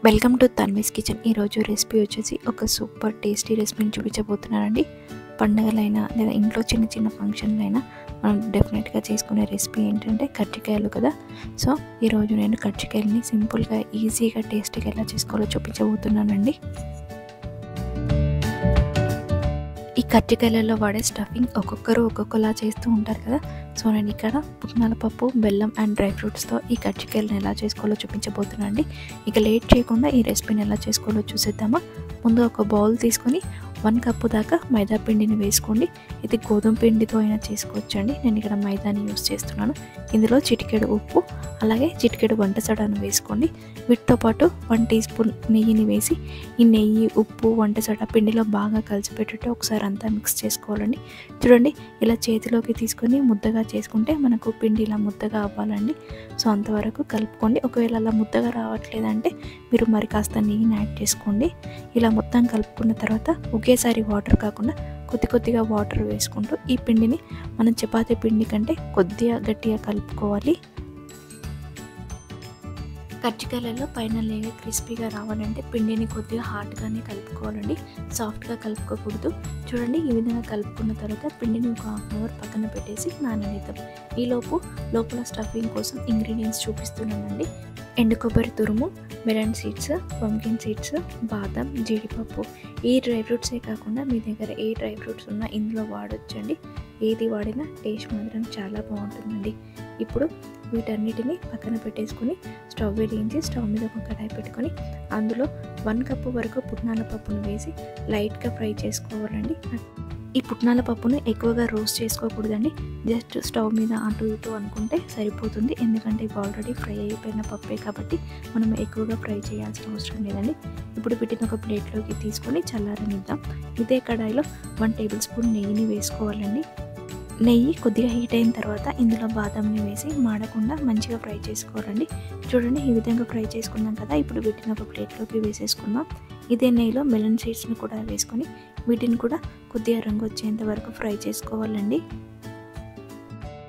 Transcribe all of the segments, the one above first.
Welcome to Tanvi's kitchen. ఈరోజు recipe వచ్చేసి ఒక సూపర్ టేస్టీ రెసిపీని చూపించబోతున్నానండి. పండగలైనా లేదా ఇంట్లో చిన్న చిన్న ఫంక్షన్లైనా మనం డెఫినెట్గా చేసుకునే రెసిపీ ఏంటంటే కజ్జికాయలు కదా. సో ఈరోజు నేను కజ్జికాయలని సింపుల్గా ఈజీగా టేస్టీగా ఎలా చేసుకోవాలో చూపించబోతున్నానండి. ఈ కజ్జికాయలలో వాడే స్టఫింగ్ ఒక్కొక్కరు ఒక్కొక్కలా చేస్తూ ఉంటారు కదా. సో నేను ఇక్కడ పుట్నాల పప్పు, బెల్లం అండ్ డ్రై ఫ్రూట్స్తో ఈ కజ్జికాయలను ఎలా చేసుకోవాలో చూపించబోతున్నాను అండి. ఇక లేట్ చేయకుండా ఈ రెసిపీని ఎలా చేసుకోవాలో చూసేద్దామా. ముందు ఒక బౌల్ తీసుకొని 1 కప్పు దాకా మైదా పిండిని వేసుకోండి. ఇది గోధుమ పిండితో అయినా చేసుకోవచ్చండి. నేను ఇక్కడ మైదాని యూస్ చేస్తున్నాను. ఇందులో చిటికెడు ఉప్పు, అలాగే చిటికెడు వంట సోడాను వేసుకోండి. వీటితో పాటు 1 టీ స్పూన్ నెయ్యిని వేసి ఈ నెయ్యి, ఉప్పు, వంట సోడా పిండిలో బాగా కలిసిపెట్టేట్టు ఒకసారి అంతా మిక్స్ చేసుకోవాలండి. చూడండి, ఇలా చేతిలోకి తీసుకొని ముద్దగా చేసుకుంటే మనకు పిండి ఇలా ముద్దగా అవ్వాలండి. సో అంతవరకు కలుపుకోండి. ఒకవేళ అలా ముద్దగా రావట్లేదంటే మీరు మరి కాస్త నెయ్యిని యాడ్ చేసుకోండి. ఇలా మొత్తం కలుపుకున్న తర్వాత ఒకేసారి వాటర్ కాకుండా కొద్ది కొద్దిగా వాటర్ వేసుకుంటూ ఈ పిండిని మనం చపాతీ పిండి కంటే కొద్దిగా గట్టిగా కలుపుకోవాలి. కజ్జికాయలలో పైన లేయర్ క్రిస్పీగా రావాలంటే పిండిని కొద్దిగా హార్డ్గానే కలుపుకోవాలండి, సాఫ్ట్గా కలుపుకోకూడదు. చూడండి, ఈ విధంగా కలుపుకున్న తర్వాత పిండిని ఒక 1/2 అవర్ పక్కన పెట్టేసి నాననిద్దాం. ఈలోపు లోపల స్టఫింగ్ కోసం ఇంగ్రీడియంట్స్ చూపిస్తున్నానండి. ఎండు కొబ్బరి తురుము, మెలన్ సీడ్స్, పంకిన్ సీడ్స్, బాదం, జీడిపప్పు. ఈ డ్రై ఫ్రూట్సే కాకుండా మీ దగ్గర ఏ డ్రై ఫ్రూట్స్ ఉన్నా ఇందులో వాడొచ్చండి. ఏది వాడినా టేస్ట్ మాత్రం చాలా బాగుంటుందండి. ఇప్పుడు వీటన్నిటిని పక్కన పెట్టేసుకొని స్టవ్ వెలిగించి స్టవ్ మీద ఒక కడాయి పెట్టుకొని అందులో 1 కప్పు వరకు పుట్నాల పప్పును వేసి లైట్గా ఫ్రై చేసుకోవాలండి. ఈ పుట్నాల పప్పును ఎక్కువగా రోస్ట్ చేసుకోకూడదండి. జస్ట్ స్టవ్ మీద అటు ఇటు అనుకుంటే సరిపోతుంది. ఎందుకంటే ఇవి ఆల్రెడీ ఫ్రై అయిపోయిన పప్పే కాబట్టి మనం ఎక్కువగా ఫ్రై చేయాల్సిన అవసరం లేదండి. ఇప్పుడు వీటిని ఒక ప్లేట్లోకి తీసుకొని చల్లారనిద్దాం. ఇదే కడాయిలో 1 టేబుల్ స్పూన్ నెయ్యిని వేసుకోవాలండి. నెయ్యి కొద్దిగా హీట్ అయిన తర్వాత ఇందులో బాదంని వేసి మాడకుండా మంచిగా ఫ్రై చేసుకోవాలండి. చూడండి, ఈ విధంగా ఫ్రై చేసుకున్నాం కదా. ఇప్పుడు వీటిని ఒక ప్లేట్లోకి వేసేసుకుందాం. ఇదే నెయ్యిలో మెలన్ సీడ్స్ని కూడా వేసుకొని వీటిని కూడా కొద్దిగా రంగు వచ్చేంత వరకు ఫ్రై చేసుకోవాలండి.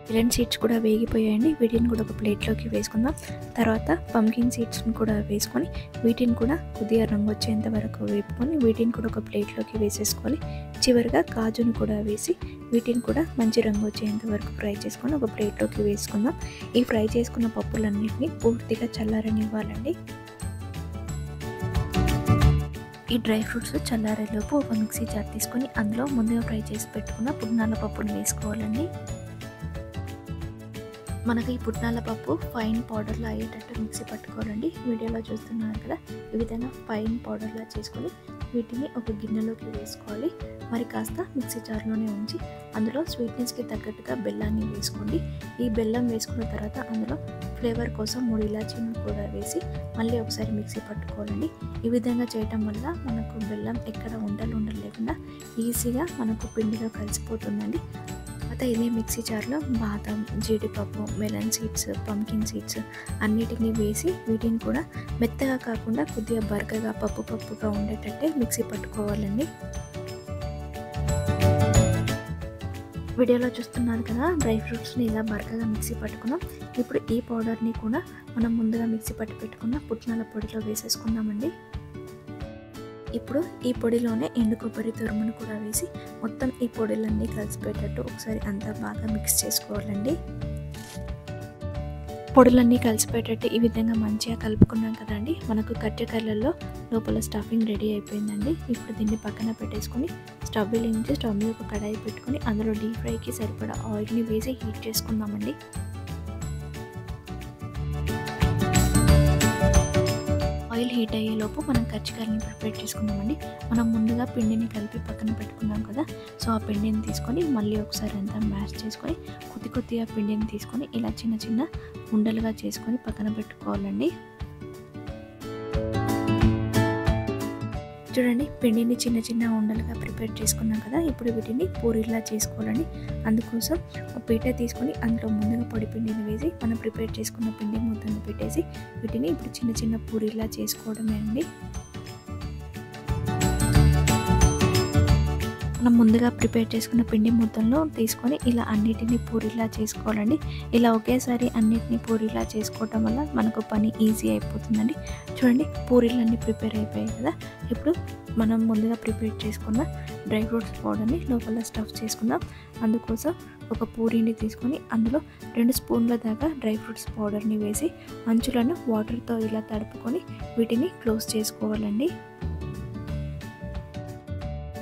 మెలన్ సీడ్స్ కూడా వేగిపోయాయండి. వీటిని కూడా ఒక ప్లేట్లోకి వేసుకుందాం. తర్వాత పంకిన్ సీడ్స్ని కూడా వేసుకొని వీటిని కూడా కొద్దిగా రంగు వచ్చేంత వరకు వేపుకొని వీటిని కూడా ఒక ప్లేట్లోకి వేసేసుకోవాలి. చివరిగా కాజును కూడా వేసి వీటిని కూడా మంచి రంగు వచ్చేంత వరకు ఫ్రై చేసుకొని ఒక ప్లేట్లోకి వేసుకుందాం. ఈ ఫ్రై చేసుకున్న పప్పులన్నింటినీ పూర్తిగా చల్లారనివ్వాలండి. ఈ డ్రై ఫ్రూట్స్ చల్లారేలోపు ఒక మిక్సీ జార్ తీసుకొని అందులో ముందుగా ఫ్రై చేసి పెట్టుకున్న పుట్నాల పప్పును వేసుకోవాలండి. మనకు ఈ పుట్నాల పప్పు ఫైన్ పౌడర్లా అయ్యేటట్టు మిక్సీ పట్టుకోవాలండి. వీడియోలో చూస్తున్నారు కదా, ఈ విధంగా ఫైన్ పౌడర్లా చేసుకొని వీటిని ఒక గిన్నెలోకి వేసుకోవాలి. మరి కాస్త మిక్సీ జార్లోనే ఉంచి అందులో స్వీట్నెస్కి తగ్గట్టుగా బెల్లాన్ని వేసుకోండి. ఈ బెల్లం వేసుకున్న తర్వాత అందులో ఫ్లేవర్ కోసం 3 ఇలాచీలను కూడా వేసి మళ్ళీ ఒకసారి మిక్సీ పట్టుకోవాలండి. ఈ విధంగా చేయటం వల్ల మనకు బెల్లం ఎక్కడ ఉండలు లేకుండా ఈజీగా మనకు పిండిలో కలిసిపోతుందండి. తర్వాత ఇదే మిక్సీ జార్లో బాదం, జీడిపప్పు, మెలన్ సీడ్స్, పంకిన్ సీడ్స్ అన్నిటినీ వేసి వీటిని కూడా మెత్తగా కాకుండా కొద్దిగా బరకగా పప్పుగా ఉండేటట్టే మిక్సీ పట్టుకోవాలండి. వీడియోలో చూస్తున్నారు కదా, డ్రై ఫ్రూట్స్ని ఇలా బరకగా మిక్సీ పట్టుకున్నాం. ఇప్పుడు ఈ పౌడర్ని కూడా మనం ముందుగా మిక్సీ పట్టి పెట్టుకున్న పుట్నాల పొడిలో వేసేసుకుందామండి. ఇప్పుడు ఈ పొడిలోనే ఎండు కొబ్బరి తురుమును కూడా వేసి మొత్తం ఈ పొడిలన్నీ కలిసిపోయేటట్టు ఒకసారి అంతా బాగా మిక్స్ చేసుకోవాలండి. పొడులన్నీ కలిసిపోయేటట్టు ఈ విధంగా మంచిగా కలుపుకున్నాం కదండి. మనకు కజ్జికాయలలో లోపల స్టఫింగ్ రెడీ అయిపోయిందండి. ఇప్పుడు దీన్ని పక్కన పెట్టేసుకొని స్టవ్ వెలిగించి స్టవ్ మీద ఒక కడాయి పెట్టుకొని అందులో డీప్ ఫ్రైకి సరిపడా ఆయిల్ని వేసి హీట్ చేసుకుందామండి. ఆయిల్ హీట్ అయ్యేలోపు మనం కజ్జికాయలను ప్రిపేర్ చేసుకుందామండి. మనం ముందుగా పిండిని కలిపి పక్కన పెట్టుకున్నాం కదా. సో ఆ పిండిని తీసుకొని మళ్ళీ ఒకసారి అంతా మ్యాష్ చేసుకొని కొద్దిగా పిండిని తీసుకొని ఇలా చిన్న చిన్న ఉండలుగా చేసుకొని పక్కన పెట్టుకోవాలండి. చూడండి, పిండిని చిన్న చిన్న ఉండలుగా ప్రిపేర్ చేసుకున్నాం కదా. ఇప్పుడు వీటిని పూరీలా చేసుకోవాలండి. అందుకోసం ఒక పీట తీసుకొని అందులో ముందుగా పొడి పిండిని వేసి మనం ప్రిపేర్ చేసుకున్న పిండి ముద్దను పెట్టేసి వీటిని ఇప్పుడు చిన్న చిన్న పూరీలా చేసుకోవడమే అండి. మనం ముందుగా ప్రిపేర్ చేసుకున్న పిండి ముద్దలను తీసుకొని ఇలా అన్నిటిని పూరిలా చేసుకోవాలండి. ఇలా ఒకేసారి అన్నిటిని పూరిలా చేసుకోవటం వల్ల మనకు పని ఈజీ అయిపోతుందండి. చూడండి పూరీలన్నీ ప్రిపేర్ అయిపోయాయి కదా. ఇప్పుడు మనం ముందుగా ప్రిపేర్ చేసుకున్న డ్రై ఫ్రూట్స్ పౌడర్ని లోపల స్టఫ్ చేసుకుందాం. అందుకోసం ఒక పూరీని తీసుకొని అందులో 2 స్పూన్ల దాకా డ్రై ఫ్రూట్స్ పౌడర్ని వేసి అంచులను వాటర్తో ఇలా తడుపుకొని వీటిని క్లోజ్ చేసుకోవాలండి.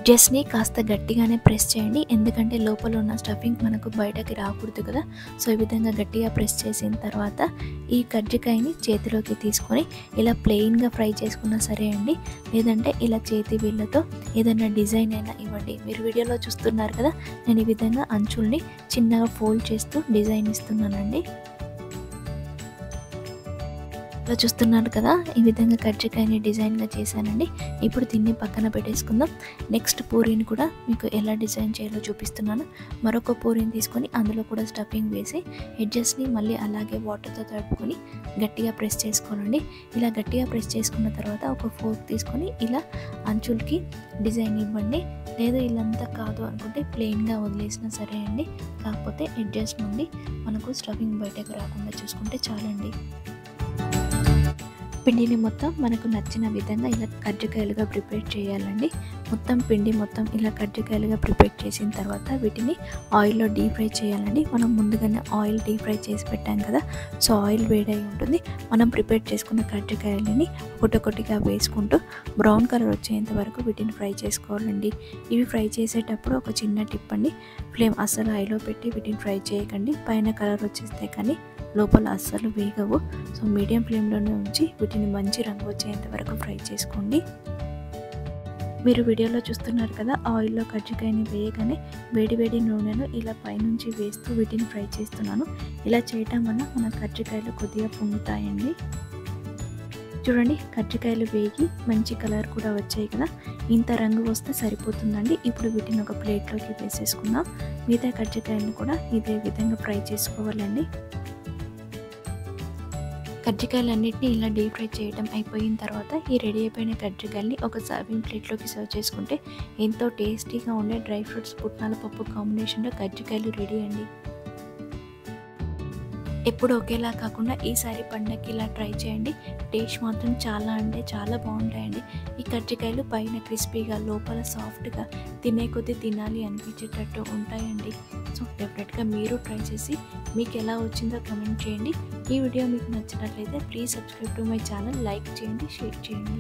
జస్ట్ని కాస్త గట్టిగానే ప్రెస్ చేయండి, ఎందుకంటే లోపల ఉన్న స్టఫింగ్ మనకు బయటకి రాకూడదు కదా. సో ఈ విధంగా గట్టిగా ప్రెస్ చేసిన తర్వాత ఈ కజ్జికాయని చేతిలోకి తీసుకొని ఇలా ప్లెయిన్గా ఫ్రై చేసుకున్నా సరే అండి, లేదంటే ఇలా చేతి వీళ్ళతో ఏదైనా డిజైన్ అయినా ఇవ్వండి. మీరు వీడియోలో చూస్తున్నారు కదా, నేను ఈ విధంగా అంచుల్ని చిన్నగా ఫోల్డ్ చేస్తూ డిజైన్ ఇస్తున్నానండి. ఇలా చూస్తున్నారు కదా, ఈ విధంగా కజ్జికాయని డిజైన్గా చేశానండి. ఇప్పుడు దీన్ని పక్కన పెట్టేసుకుందాం. నెక్స్ట్ పూరీని కూడా మీకు ఎలా డిజైన్ చేయాలో చూపిస్తున్నాను. మరొక పూరీని తీసుకొని అందులో కూడా స్టఫింగ్ వేసి ఎడ్జెస్ని మళ్ళీ అలాగే వాటర్తో తడుపుకొని గట్టిగా ప్రెస్ చేసుకోవాలండి. ఇలా గట్టిగా ప్రెస్ చేసుకున్న తర్వాత ఒక ఫోర్క్ తీసుకొని ఇలా అంచులకి డిజైన్ ఇవ్వండి. లేదు ఇలాంతా కాదు అనుకుంటే ప్లెయిన్గా వదిలేసినా సరే అండి, కాకపోతే ఎడ్జెస్ నుండి మనకు స్టఫింగ్ బయటకు రాకుండా చూసుకుంటే చాలండి. పిండిని మొత్తం మనకు నచ్చిన విధంగా ఇలా కజ్జికాయలుగా ప్రిపేర్ చేయాలండి. మొత్తం పిండి మొత్తం ఇలా కజ్జికాయలుగా ప్రిపేర్ చేసిన తర్వాత వీటిని ఆయిల్లో డీప్ ఫ్రై చేయాలండి. మనం ముందుగానే ఆయిల్ డీప్ ఫ్రై చేసి పెట్టాం కదా, సో ఆయిల్ వేడై ఉంటుంది. మనం ప్రిపేర్ చేసుకున్న కజ్జికాయలని ఒకటొకటిగా వేసుకుంటూ బ్రౌన్ కలర్ వచ్చేంత వరకు వీటిని ఫ్రై చేసుకోవాలండి. ఇవి ఫ్రై చేసేటప్పుడు ఒక చిన్న టిప్ అండి, ఫ్లేమ్ అస్సలు హైలో పెట్టి వీటిని ఫ్రై చేయకండి. పైన కలర్ వచ్చేస్తే కానీ లోపల అస్సలు వేగవు. సో మీడియం ఫ్లేమ్లోనే ఉంచి వీటిని మంచి రంగు వచ్చేంత వరకు ఫ్రై చేసుకోండి. మీరు వీడియోలో చూస్తున్నారు కదా, ఆయిల్లో కజ్జికాయని వేయగానే వేడి వేడి నూనెను ఇలా పైనుంచి వేస్తూ వీటిని ఫ్రై చేస్తున్నాను. ఇలా చేయటం వల్ల మన కజ్జికాయలు కొద్దిగా పొంగుతాయండి. చూడండి కజ్జికాయలు వేగి మంచి కలర్ కూడా వచ్చాయి కదా, ఇంత రంగు వస్తే సరిపోతుందండి. ఇప్పుడు వీటిని ఒక ప్లేట్లోకి వేసేసుకుందాం. మిగతా కజ్జికాయలను కూడా ఇదే విధంగా ఫ్రై చేసుకోవాలండి. కజ్జికాయలన్నింటినీ ఇలా డీప్ ఫ్రై చేయడం అయిపోయిన తర్వాత ఈ రెడీ అయిపోయిన కజ్జికాయల్ని ఒక సర్వింగ్ ప్లేట్లోకి సర్వ్ చేసుకుంటే ఎంతో టేస్టీగా ఉండే డ్రై ఫ్రూట్స్ పుట్నాల పప్పు కాంబినేషన్లో కజ్జికాయలు రెడీ అండి. ఎప్పుడు ఒకేలా కాకుండా ఈసారి పండగకి ఇలా ట్రై చేయండి. టేస్ట్ మాత్రం చాలా అంటే చాలా బాగుంటాయండి. ఈ కజ్జికాయలు పైన క్రిస్పీగా లోపల సాఫ్ట్గా తినే కొద్దీ తినాలి అనిపించేటట్టు ఉంటాయండి. సో డెఫినెట్గా మీరు ట్రై చేసి మీకు ఎలా వచ్చిందో కమెంట్ చేయండి. ఈ వీడియో మీకు నచ్చినట్లయితే please subscribe to my channel, like చేయండి, షేర్ చేయండి.